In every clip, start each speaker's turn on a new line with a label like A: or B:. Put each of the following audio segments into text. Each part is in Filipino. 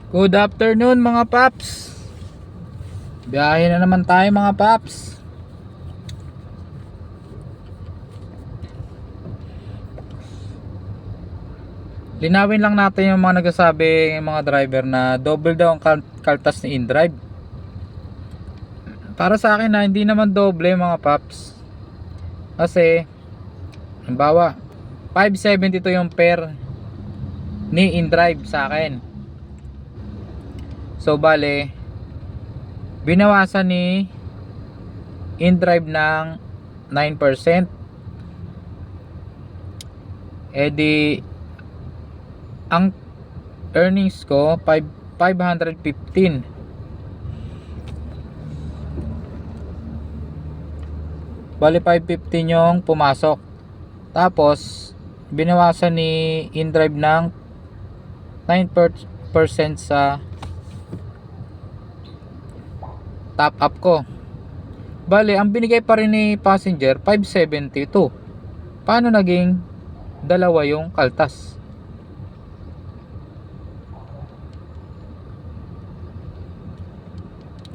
A: Good afternoon mga paps. Biyahe na naman tayo mga paps. Linawin lang natin yung mga nagsasabi ng mga driver na double daw ang kaltas ni InDrive. Para sa akin na hindi naman doble mga paps. Kasi halimbawa 572 yung per ni InDrive sa akin. So bale binawasan ni InDrive ng 9%. Di ang earnings ko 515. Bali 515 yung pumasok. Tapos binawasan ni InDrive ng 9% sa top up ko. Bali ang binigay pa rin ni passenger 572. Paano naging dalawa yung kaltas?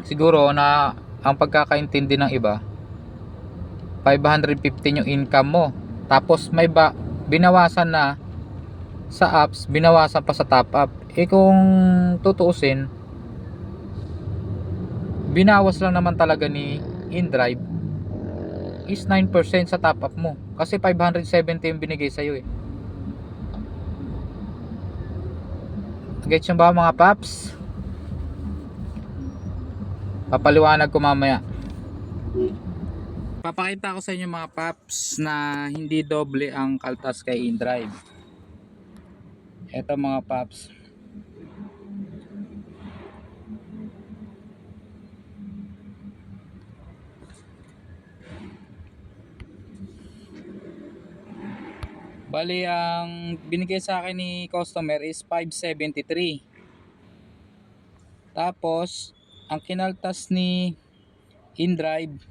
A: Siguro na ang pagkakaintindi ng iba 515 yung income mo, tapos may binawasan na sa apps, binawasan pa sa top up. Kung tutuusin, binawas lang naman talaga ni InDrive is 9% sa top up mo, kasi 570 yung binigay sa'yo Gets nyo ba mga paps? Papaliwanag ko mamaya. Papakita ko sa inyo mga paps na hindi doble ang kaltas kay InDrive. Eto mga paps. Bali ang binigay sa akin ni customer is 573. Tapos ang kinaltas ni InDrive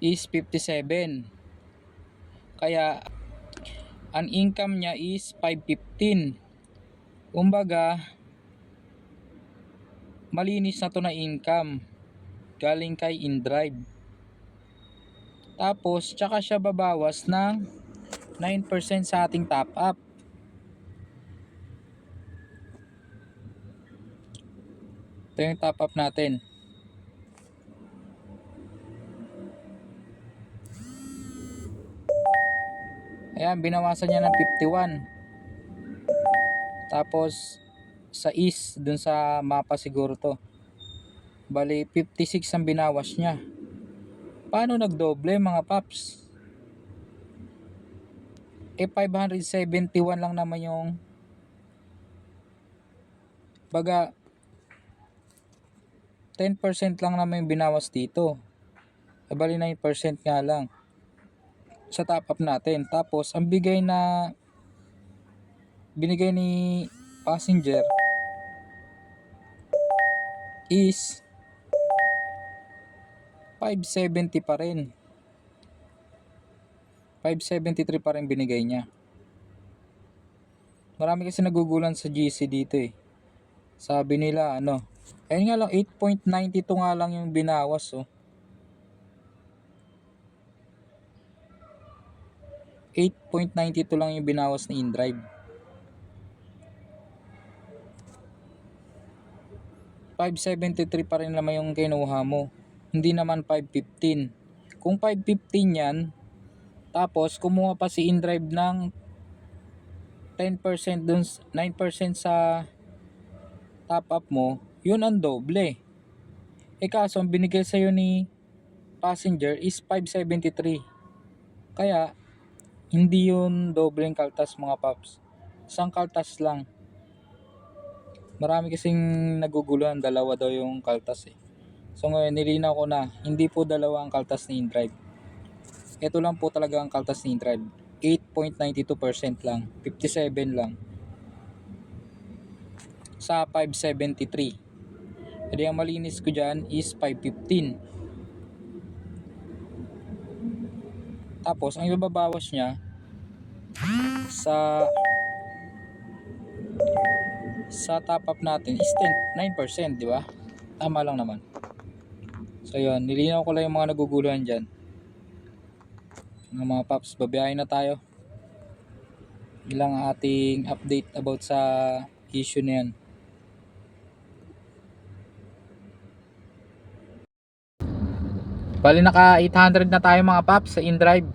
A: is 57. Kaya ang income niya is 515. Kumbaga malinis na to na income galing kay InDrive. Tapos tsaka siya babawas ng 9% sa ating top up. Ito yung top up natin. Ayan, binawasan niya ng 51. Tapos sa east, dun sa mapa siguro to, bali 56 ang binawas niya. Paano nagdoble mga paps? 571 lang naman yung baga 10% lang naman yung binawas dito. Bali 9% nga lang sa top up natin. Tapos ang binigay ni passenger is 570 pa rin. 573 pa rin binigay niya. Marami kasi nagugulan sa GC dito Sabi nila ayun nga lang 8.92 nga lang yung binawas 8.92 lang yung binawas ni InDrive. 573 pa rin naman yung kinuha mo. Hindi naman 515. Kung 515 yan, tapos kumuha pa si InDrive ng 10% dun, 9% sa top up mo, yun ang doble. Kaso ang binigay sa'yo ni passenger is 573. Kaya hindi yun dobleng kaltas mga paps. Isang kaltas lang. Marami kasing naguguluhan, dalawa daw yung kaltas So ngayon nilinaw ko na hindi po dalawa ang kaltas ni InDrive. Ito lang po talaga ang kaltas ni InDrive. 8.92% lang, 57 lang sa 573. Jadi ang malinis ko dyan is 515. Tapos ang ibabawas niya sa sa top up natin is 9%, di ba? Tama lang naman. So yun, nilinaw ko lang yung mga naguguluhan dyan. Mga paps, babiyahin na tayo. Ilang ating update about sa issue na yan. Bali naka 800 na tayo mga paps sa InDrive.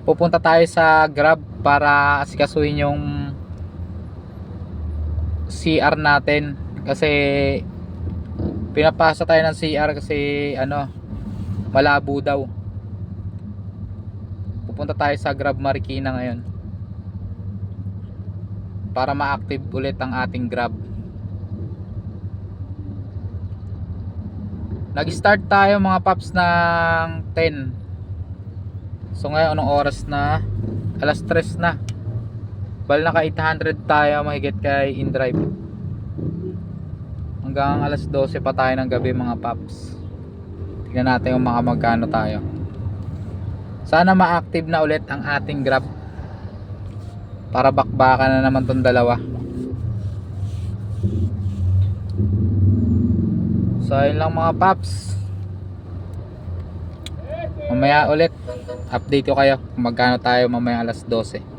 A: Pupunta tayo sa Grab para asikasuhin yung CR natin kasi pinapasa tayo ng CR kasi malabo daw. Pupunta tayo sa Grab Marikina ngayon para ma-active ulit ang ating Grab. Nag-start tayo mga paps ng 10. So ngayon anong oras na? Alas 3 na. Bali naka 800 tayo mahigit kay InDrive. Hanggang alas 12 pa tayo ng gabi mga paps. Tignan natin kung makamagkano tayo. Sana ma-active na ulit ang ating Grab para bakbakan na naman tong dalawa. So ayun lang mga paps. Mamaya ulit update ko kayo kung magkano tayo mamaya alas 12.